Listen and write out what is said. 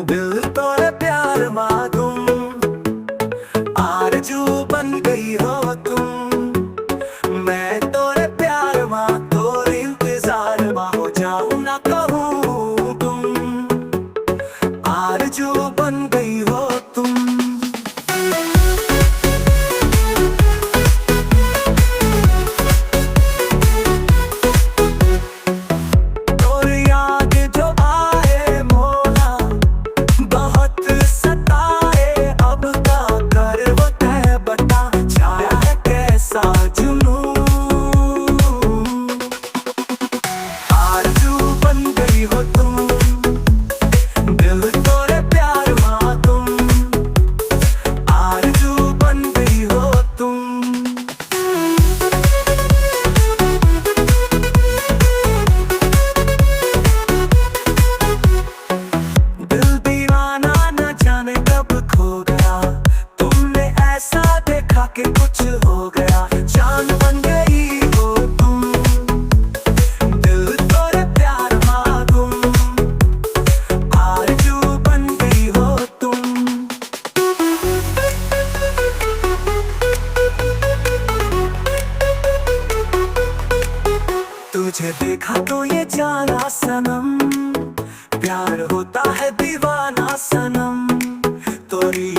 दिल तोरे प्यार मांगूं, आरज़ू बन गई हो तुम। मैं तोरे प्यार मां तोरे इंतजार मां हो जाऊं ना कहूँ तुम, आरज़ू बन गई हो तुम। के कुछ हो गया, जान बन गई हो तुम। दिल तोरे प्यार मांगूं, आरज़ू बन गई हो तुम। तुझे देखा तो ये जाना सनम, प्यार होता है दीवाना सनम। तोरी